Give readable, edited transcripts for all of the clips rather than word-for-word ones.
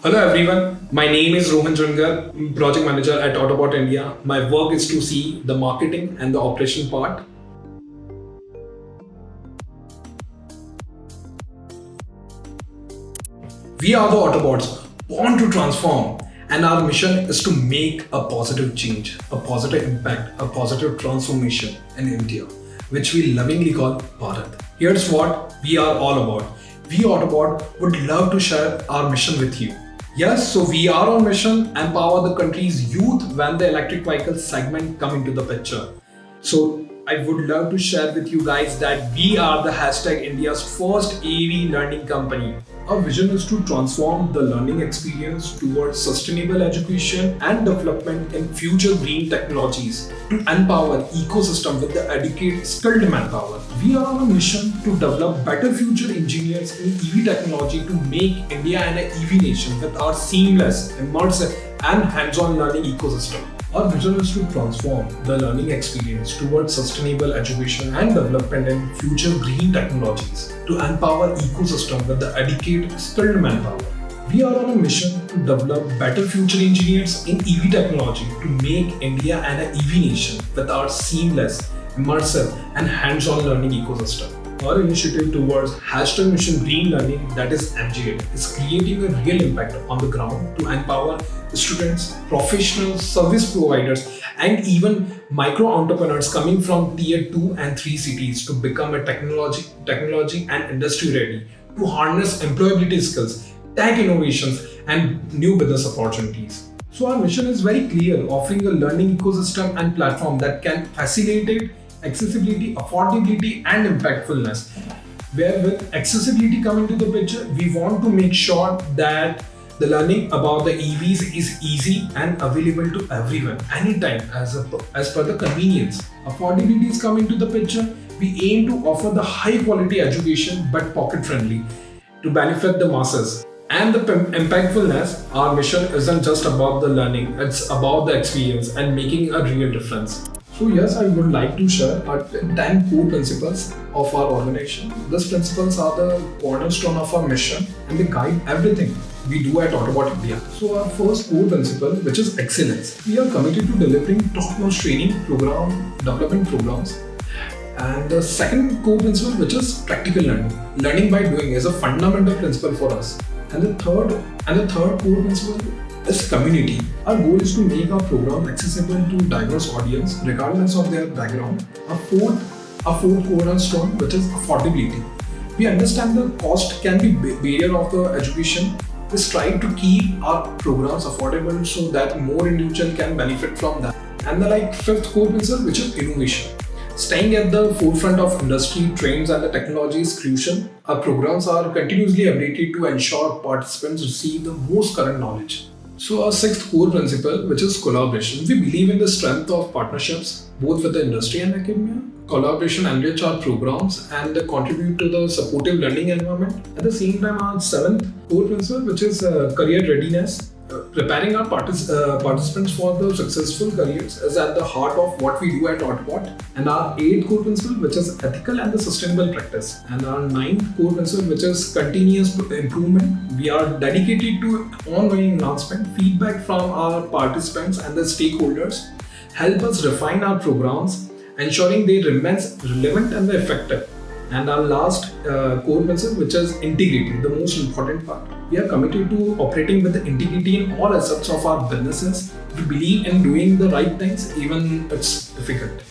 Hello everyone, my name is Rohan, project manager at Autobot India. My work is to see the marketing and the operation part. We are the Autobots, born to transform, and our mission is to make a positive change, a positive impact, a positive transformation in India, which we lovingly call Bharat. Here's what we are all about. We Autobot would love to share our mission with you. Yes, so we are on mission, empower the country's youth when the electric vehicle segment come into the picture. So I would love to share with you guys that we are the hashtag India's first AV learning company. Our vision is to transform the learning experience towards sustainable education and development in future green technologies to empower ecosystem with the educated skilled manpower. We are on a mission to develop better future engineers in EV technology to make India an EV nation with our seamless, immersive and hands-on learning ecosystem. Our vision is to transform the learning experience towards sustainable education and development in future green technologies to empower ecosystem with the educated, skilled manpower. We are on a mission to develop better future engineers in EV technology to make India an EV nation with our seamless, immersive and hands-on learning ecosystem. Our initiative towards hashtag Mission Green Learning, that is MGL, is creating a real impact on the ground to empower students, professionals, service providers, and even micro entrepreneurs coming from tier 2 and 3 cities to become a technology and industry ready to harness employability skills, tech innovations, and new business opportunities. So our mission is very clear, offering a learning ecosystem and platform that can facilitate accessibility, affordability, and impactfulness. Where with accessibility coming to the picture, we want to make sure that the learning about the EVs is easy and available to everyone, anytime, as per the convenience. Affordability is coming to the picture. We aim to offer the high quality education but pocket friendly to benefit the masses. And the impactfulness, our mission isn't just about the learning, it's about the experience and making a real difference. So yes, I would like to share our 10 core principles of our organization. These principles are the cornerstone of our mission and they guide everything we do at Autobot India. So our first core principle, which is excellence. We are committed to delivering top-notch training development programs. And the second core principle, which is practical learning. Learning by doing is a fundamental principle for us. And the third core principle is community. Our goal is to make our program accessible to diverse audience regardless of their background. A fourth cornerstone, which is affordability. We understand the cost can be barrier of the education. We strive to keep our programs affordable so that more individuals can benefit from that. And the fifth core principle, which is innovation. Staying at the forefront of industry trends and the technology is crucial. Our programs are continuously updated to ensure participants receive the most current knowledge. So our sixth core principle, which is collaboration. We believe in the strength of partnerships, both with the industry and academia. Collaboration enrich our programs and contribute to the supportive learning environment. At the same time, our seventh core principle, which is career readiness. Preparing our participants for the successful careers is at the heart of what we do at Autobot. And our eighth core principle, which is ethical and the sustainable practice. And our ninth core principle, which is continuous improvement. We are dedicated to ongoing enhancement. Feedback from our participants and the stakeholders help us refine our programs, ensuring they remain relevant and effective. And our last core principle, which is integrity, the most important part. We are committed to operating with the integrity in all aspects of our businesses. We believe in doing the right things, even if it's difficult.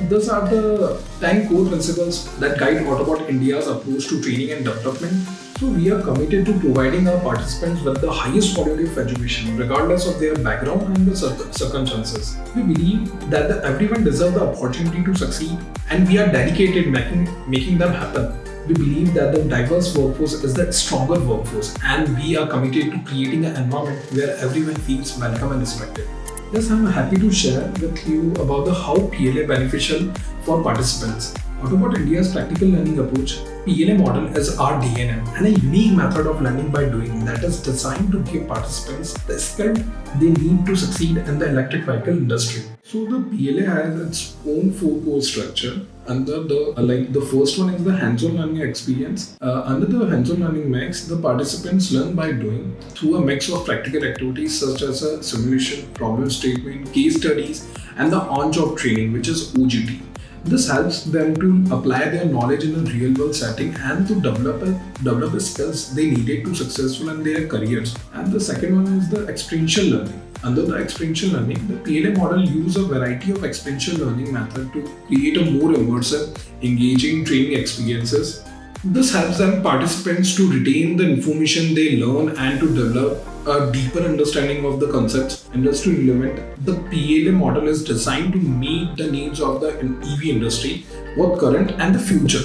These are the 10 core principles that guide Autobot India's approach to training and development. So we are committed to providing our participants with the highest quality of education, regardless of their background and the circumstances. We believe that everyone deserves the opportunity to succeed, and we are dedicated making them happen. We believe that the diverse workforce is the stronger workforce, and we are committed to creating an environment where everyone feels welcome and respected. Yes, I'm happy to share with you about how PLA beneficial for participants. Autobot India's practical learning approach, PLA model, is our DNA and a unique method of learning by doing that is designed to give participants the skill they need to succeed in the electric vehicle industry. So the PLA has its own 4 core structure. under the first one is the hands-on learning experience. Under the hands-on learning mix, the participants learn by doing through a mix of practical activities such as a simulation, problem statement, case studies, and the on-job training, which is OJT. This helps them to apply their knowledge in a real-world setting and to develop the skills they needed to successful in their careers. And the second one is the experiential learning. Under the experiential learning, the PLA model uses a variety of experiential learning methods to create a more immersive, engaging training experiences. This helps them participants to retain the information they learn and to develop a deeper understanding of the concepts industry relevant. The PLA model is designed to meet the needs of the EV industry, both current and the future.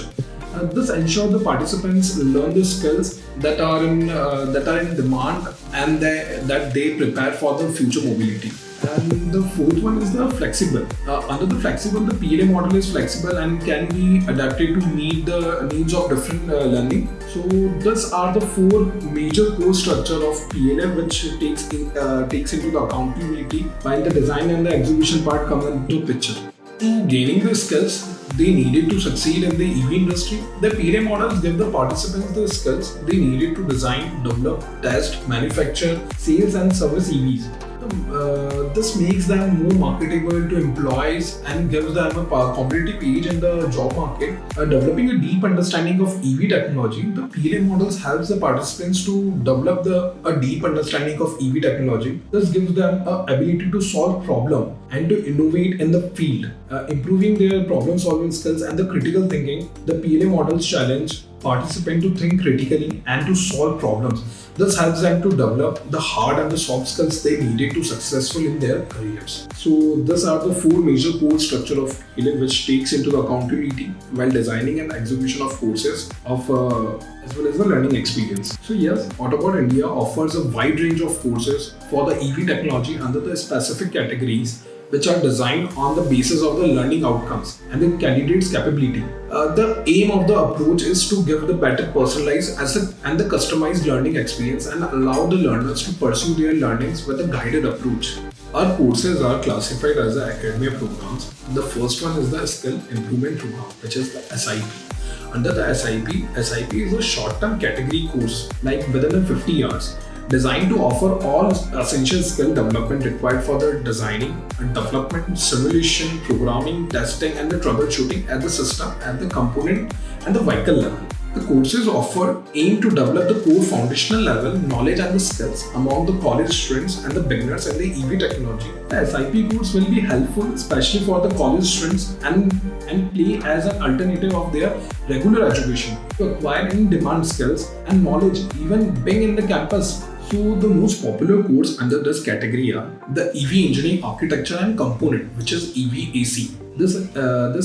This ensures the participants learn the skills that are in demand and that they prepare for the future mobility. And the fourth one is the flexible. Under the flexible, the PLA model is flexible and can be adapted to meet the needs of different learning. So these are the four major core structure of PLA, which takes into the accountability, while the design and the execution part come into picture. To gaining the skills they needed to succeed in the EV industry, the PLA models give the participants the skills they needed to design, develop, test, manufacture, sales and service EVs. This makes them more marketable to employees and gives them a competitive edge in the job market. Developing a deep understanding of EV technology, the PLA models helps the participants to develop a deep understanding of EV technology. This gives them an ability to solve problem and to innovate in the field, improving their problem solving skills and the critical thinking. The PLA models challenge participants to think critically and to solve problems. This helps them to develop the hard and the soft skills they needed to successful in their careers. So these are the four major core structure of PLA, which takes into the accountability while designing and execution of courses of as well as the learning experience. So yes, Autobot India offers a wide range of courses for the EV technology under the specific categories which are designed on the basis of the learning outcomes and the candidate's capability. The aim of the approach is to give the better personalized and the customized learning experience and allow the learners to pursue their learnings with a guided approach. Our courses are classified as the academia programs. The first one is the Skill Improvement Program, which is the SIP. Under the SIP is a short-term category course like within 50 hours, designed to offer all essential skill development required for the designing and development, simulation, programming, testing and the troubleshooting at the system, at the component and the vehicle level. The courses offered aim to develop the core foundational level knowledge and the skills among the college students and the beginners in the EV technology. The SIP course will be helpful especially for the college students and play as an alternative of their regular education to acquire in-demand skills and knowledge even being in the campus. So the most popular course under this category are the EV Engineering Architecture and Component, which is EVAC. This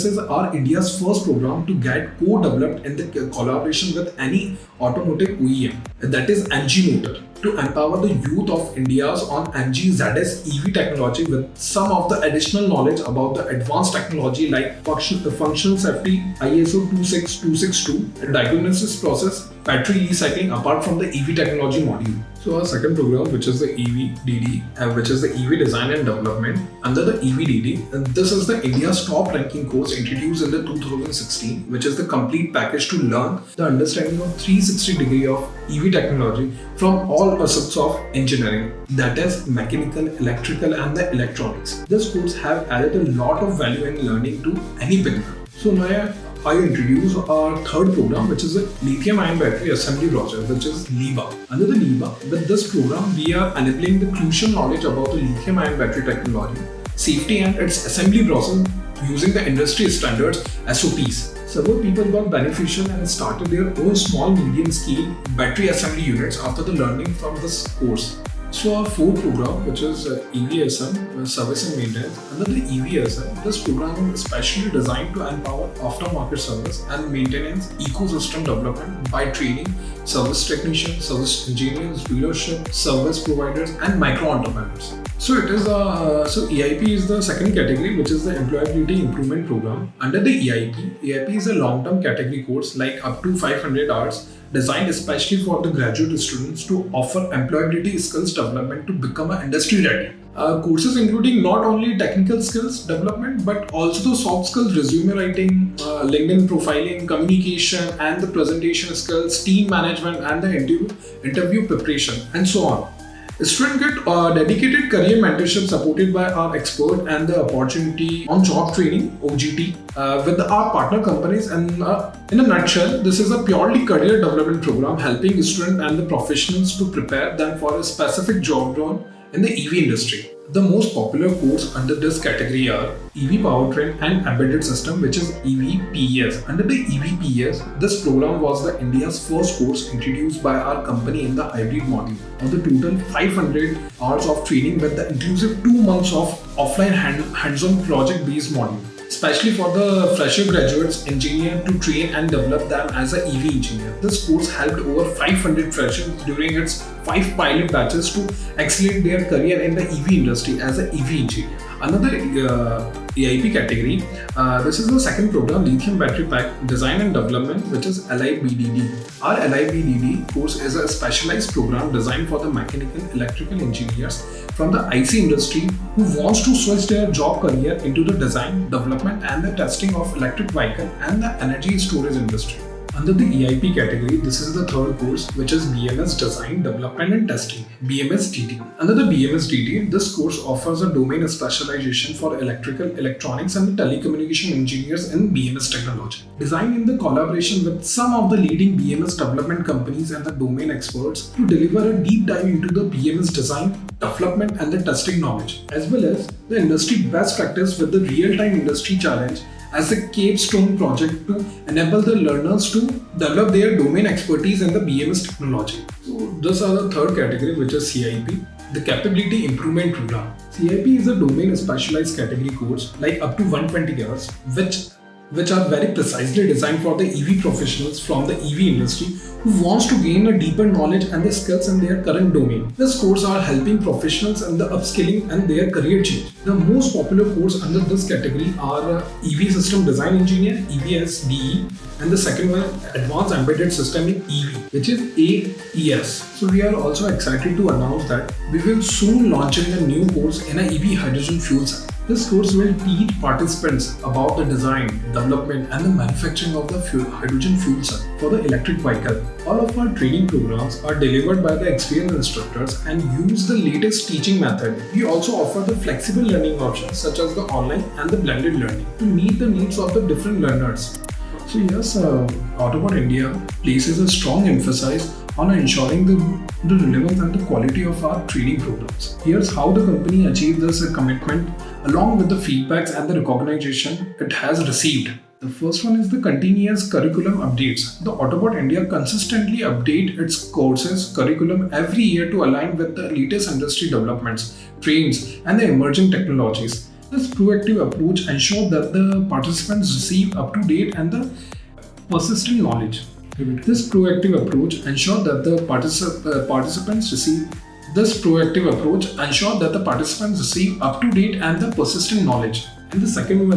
is our India's first program to get co-developed in the collaboration with any automotive OEM, that is MG Motor, to empower the youth of India's on MG ZS EV technology with some of the additional knowledge about the advanced technology like functional safety, ISO 26262, diagnosis process, battery recycling apart from the EV technology module. So our second program, which is the EVDD, which is the EV Design and Development. Under the EVDD, this is the India's top ranking course introduced in the 2016, which is the complete package to learn the understanding of 360 degree of EV technology from all aspects of engineering, that is mechanical, electrical and the electronics. This course have added a lot of value in learning to any beginner. So now I introduce our third program, which is a lithium-ion battery assembly project, which is LIBA. Under the LIBA, with this program, we are enabling the crucial knowledge about the lithium-ion battery technology, safety and its assembly process using the industry standards SOPs. Several people got beneficial and started their own small medium scale battery assembly units after the learning from this course. So our fourth program, which is EVSM, Service and Maintenance. Under the EVSM, this program is specially designed to empower aftermarket service and maintenance ecosystem development by training service technicians, service engineers, dealership, service providers and micro entrepreneurs. So it is EIP is the second category, which is the Employability Improvement Program. Under the EIP is a long-term category course like up to 500 hours, designed especially for the graduate students to offer employability skills development to become an industry ready. Courses including not only technical skills development but also the soft skills, resume writing, LinkedIn profiling, communication and the presentation skills, team management and the interview preparation and so on. Students get dedicated career mentorship supported by our expert and the opportunity on job training (OGT) with our partner companies. And in a nutshell, this is a purely career development program helping students and the professionals to prepare them for a specific job role in the EV industry. The most popular course under this category are EV Powertrain and Embedded System, which is EVPES. Under the EVPES, this program was the India's first course introduced by our company in the hybrid module. Of the total 500 hours of training with the inclusive 2 months of offline hands-on project-based module, especially for the fresher graduates engineer to train and develop them as an EV engineer. This course helped over 500 freshers during its 5 pilot batches to accelerate their career in the EV industry as an EV engineer. Another EIP category, this is the second program, Lithium Battery Pack Design and Development, which is LIBDD. Our LIBDD course is a specialized program designed for the mechanical electrical engineers from the IC industry who wants to switch their job career into the design, development and the testing of electric vehicle and the energy storage industry. Under the EIP category, this is the third course, which is BMS Design, Development and Testing, BMSDT. Under the BMSDT, this course offers a domain specialization for electrical, electronics and the telecommunication engineers in BMS technology. Designed in the collaboration with some of the leading BMS development companies and the domain experts to deliver a deep dive into the BMS design, development and the testing knowledge, as well as the industry best practice with the real-time industry challenge as a capstone project to enable the learners to develop their domain expertise in the BMS technology. So these are the third category, which is CIP, the Capability Improvement Program. CIP is a domain specialized category course like up to 120 hours, which are very precisely designed for the EV professionals from the EV industry who wants to gain a deeper knowledge and the skills in their current domain. This course are helping professionals in the upskilling and their career change. The most popular course under this category are EV System Design Engineer, EVSDE, and the second one, Advanced Embedded System in EV, which is AES. So we are also excited to announce that we will soon launching a new course in an EV hydrogen fuel cell. This course will teach participants about the design, development and the manufacturing of the hydrogen fuel cell for the electric vehicle. All of our training programs are delivered by the experienced instructors and use the latest teaching method. We also offer the flexible learning options such as the online and the blended learning to meet the needs of the different learners. So yes, Autobot India places a strong emphasis on ensuring the relevance and the quality of our training programs. Here's how the company achieved this commitment along with the feedbacks and the recognition it has received. The first one is the continuous curriculum updates. The Autobot India consistently update its courses curriculum every year to align with the latest industry developments, trends and the emerging technologies. This proactive approach ensures that the participants receive up-to-date and the persistent knowledge. This proactive approach ensures that the participants receive up-to-date and the persistent knowledge. And the second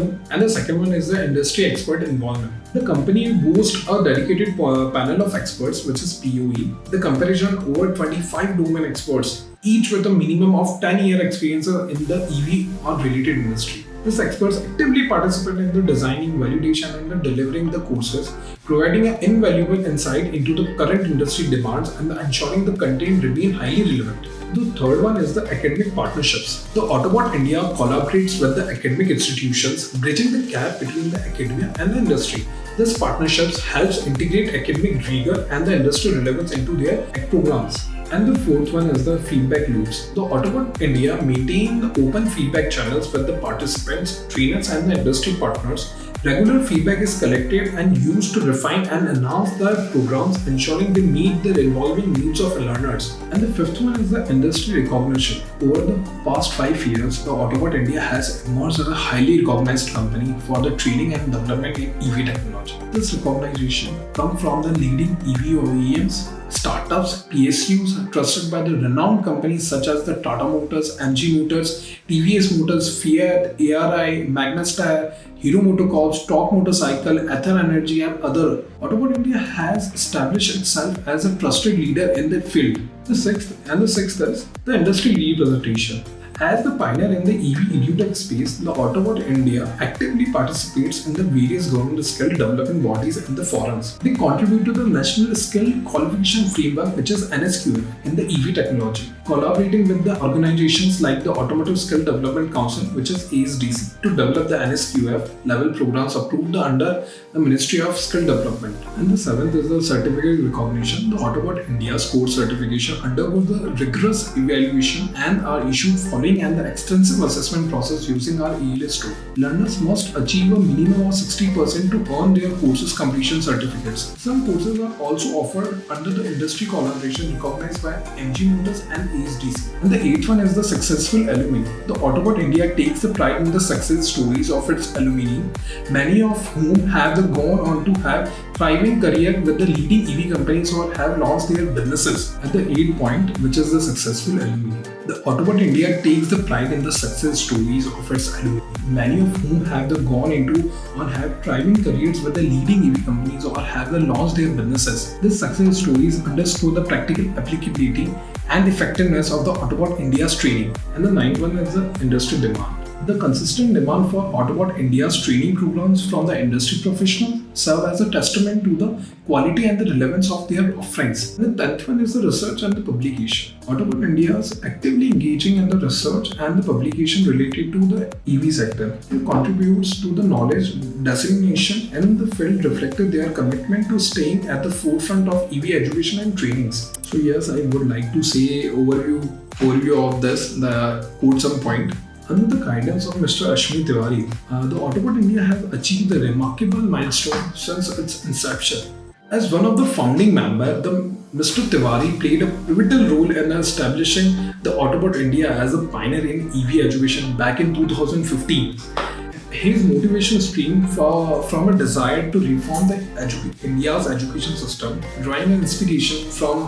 one is the industry expert involvement. The company boasts a dedicated panel of experts, which is POE. The comparison over 25 domain experts, each with a minimum of 10-year experience in the EV or related industry. These experts actively participate in the designing, validation and the delivering the courses, providing an invaluable insight into the current industry demands and ensuring the content remain highly relevant. The third one is the academic partnerships. The Autobot India collaborates with the academic institutions, bridging the gap between the academia and the industry. This partnerships helps integrate academic rigor and the industry relevance into their programs. And the fourth one is the feedback loops. The Autobot India maintain the open feedback channels with the participants, trainers and the industry partners. Regular feedback is collected and used to refine and enhance the programs, ensuring they meet the evolving needs of learners. And the fifth one is the industry recognition. Over the past 5 years, the Autobot India has emerged as a highly recognized company for the training and development in EV technology. This recognition comes from the leading EV OEMs, startups, PSUs trusted by the renowned companies such as the Tata Motors, MG Motors, TVS Motors, Fiat, ARI, Magnus Tire, Hero Motocorps, Top Motorcycle, Ether Energy, and other. Autobot India has established itself as a trusted leader in the field. The sixth is the industry representation. As the pioneer in the EV edutech space, the Autobot India actively participates in the various government skill developing bodies and the forums. They contribute to the National Skill Qualification Framework, which is NSQF, in the EV technology, collaborating with the organizations like the Automotive Skill Development Council, which is ASDC, to develop the NSQF level programs approved under the Ministry of Skill Development. And the seventh is the certificate recognition. The Autobot India's core certification undergoes the rigorous evaluation and are issued following and the extensive assessment process using our ALS tool. Learners must achieve a minimum of 60% to earn their courses completion certificates. Some courses are also offered under the industry collaboration recognized by MG Motors and ASDC. And the eighth one is the successful alumni. The Autobot India takes the pride in the success stories of its alumni, many of whom have gone on to have thriving career with the leading EV companies or have launched their businesses. At the eighth point, which is the successful alumni. The Autobot India takes the pride in the success stories of its alumni, many of whom have gone into or have thriving careers with the leading EV companies or have launched their businesses. These success stories underscore the practical applicability and effectiveness of the Autobot India's training. And the ninth one is the industry demand. The consistent demand for Autobot India's training programs from the industry professionals serve as a testament to the quality and the relevance of their offerings. The 10th one is the research and the publication. Autobot India is actively engaging in the research and the publication related to the EV sector. It contributes to the knowledge dissemination in the field, reflecting their commitment to staying at the forefront of EV education and trainings. So yes, I would like to say overview of this, quote some point. Under the guidance of Mr. Ashwini Tiwari, the Autobot India has achieved a remarkable milestone since its inception. As one of the founding members, Mr. Tiwari played a pivotal role in establishing the Autobot India as a pioneer in EV education back in 2015. His motivation streamed from a desire to reform India's education system, drawing an inspiration from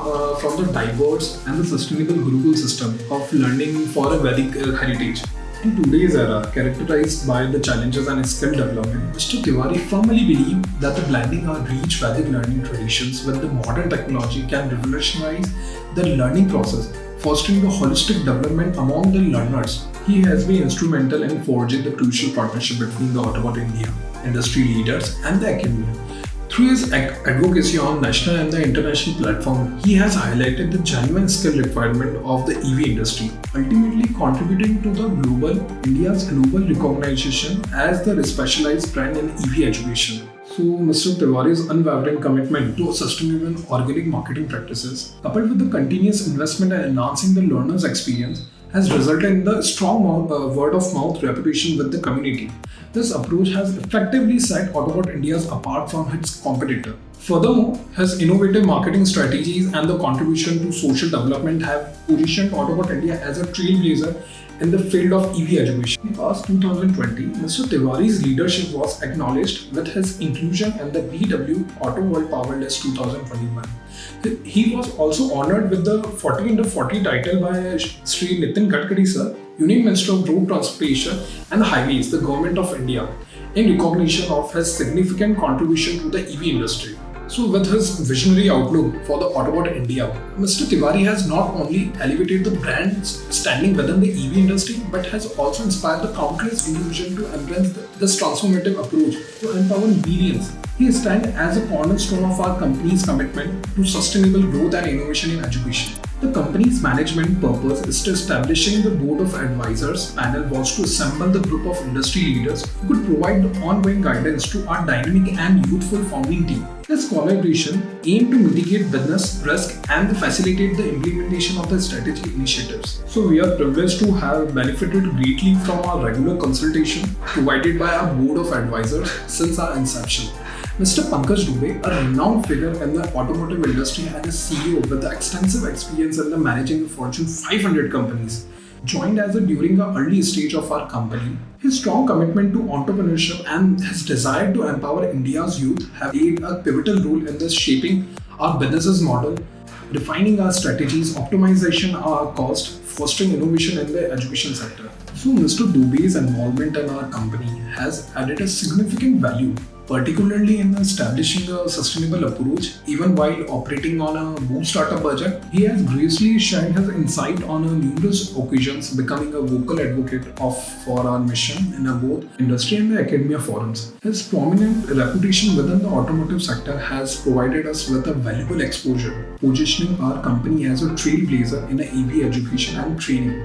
the diverse and the sustainable Gurukul system of learning for a Vedic heritage. In today's era, characterized by the challenges and skill development, Mr. Tiwari firmly believed that the blending our rich Vedic learning traditions with the modern technology can revolutionize the learning process, fostering the holistic development among the learners. He has been instrumental in forging the crucial partnership between the Autobot India, industry leaders, and the academia. Through his advocacy on national and the international platform, he has highlighted the genuine skill requirement of the EV industry, ultimately contributing to India's global recognition as the specialized brand in EV education. So, Mr. Tiwari's unwavering commitment to sustainable organic marketing practices, coupled with the continuous investment in enhancing the learner's experience, has resulted in the strong word-of-mouth reputation with the community. This approach has effectively set Autobot India apart from its competitor. Furthermore, his innovative marketing strategies and the contribution to social development have positioned Autobot India as a trailblazer in the field of EV education. In past 2020, Mr. Tiwari's leadership was acknowledged with his inclusion in the BW Auto World Power List 2021. He was also honored with the 40 under 40 title by Sri Nitin Gadkari sir, Union Minister of Road Transportation and Highways, the Government of India, in recognition of his significant contribution to the EV industry. So with his visionary outlook for the Autobot India, Mr. Tiwari has not only elevated the brand's standing within the EV industry, but has also inspired the countless individuals to embrace this transformative approach to empower millions. He stands as a cornerstone of our company's commitment to sustainable growth and innovation in education. The company's management purpose is to establishing the Board of Advisors panel was to assemble the group of industry leaders who could provide the ongoing guidance to our dynamic and youthful founding team. This collaboration aimed to mitigate business risk and facilitate the implementation of the strategic initiatives. So we are privileged to have benefited greatly from our regular consultation provided by our Board of Advisors since our inception. Mr. Pankaj Dubey, a renowned figure in the automotive industry and a CEO with the extensive experience in the managing the Fortune 500 companies, joined during the early stage of our company. His strong commitment to entrepreneurship and his desire to empower India's youth have played a pivotal role in this shaping our business model refining our strategies, optimization our cost, fostering innovation in the education sector. So Mr. Dubey's involvement in our company has added a significant value, particularly in establishing a sustainable approach. Even while operating on a boom startup budget, he has graciously shared his insight on numerous occasions, becoming a vocal advocate for our mission in both industry and the academia forums. His prominent reputation within the automotive sector has provided us with a valuable exposure, positioning our company as a trailblazer in EV education and training.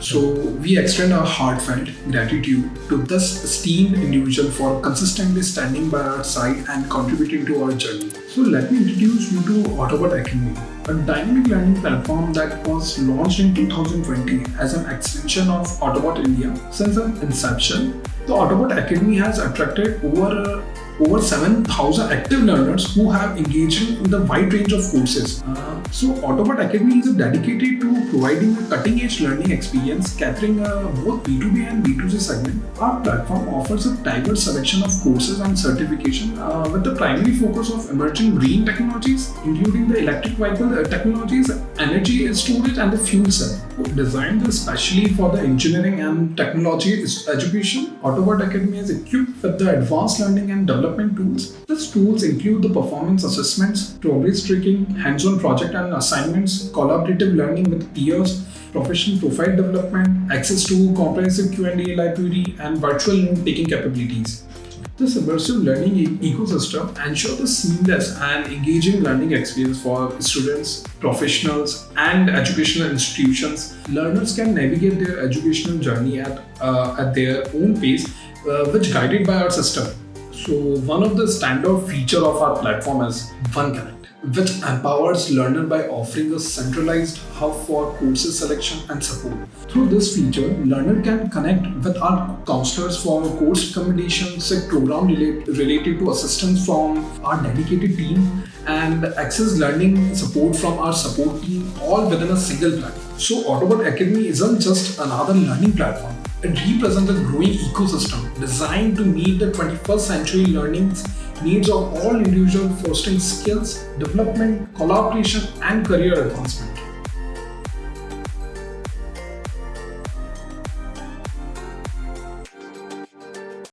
So we extend our heartfelt gratitude to this esteemed individual for consistently standing by our side and contributing to our journey. So let me introduce you to Autobot Academy, a dynamic learning platform that was launched in 2020 as an extension of Autobot India. Since its inception, the Autobot Academy has attracted over 7,000 active learners who have engaged in the wide range of courses. So Autobot Academy is dedicated to providing a cutting-edge learning experience catering both B2B and B2C segment. Our platform offers a diverse selection of courses and certification with the primary focus of emerging green technologies, including the electric vehicle technologies, energy storage and the fuel cell. Designed especially for the engineering and technology education, Autobot Academy is equipped with the advanced learning and development tools. These tools include the performance assessments, progress tracking, hands-on project and assignments, collaborative learning with peers, professional profile development, access to comprehensive Q&A library, and virtual note-taking capabilities. This immersive learning ecosystem ensures a seamless and engaging learning experience for students, professionals, and educational institutions. Learners can navigate their educational journey at their own pace, which guided by our system. So one of the standout features of our platform is One Connect, which empowers learner by offering a centralized hub for courses selection and support. Through this feature, learner can connect with our counselors for course recommendations, seek program related to assistance from our dedicated team, and access learning support from our support team, all within a single platform. So Autobot Academy isn't just another learning platform. It represents a growing ecosystem designed to meet the 21st century learning needs of all individuals, fostering skills, development, collaboration, and career advancement.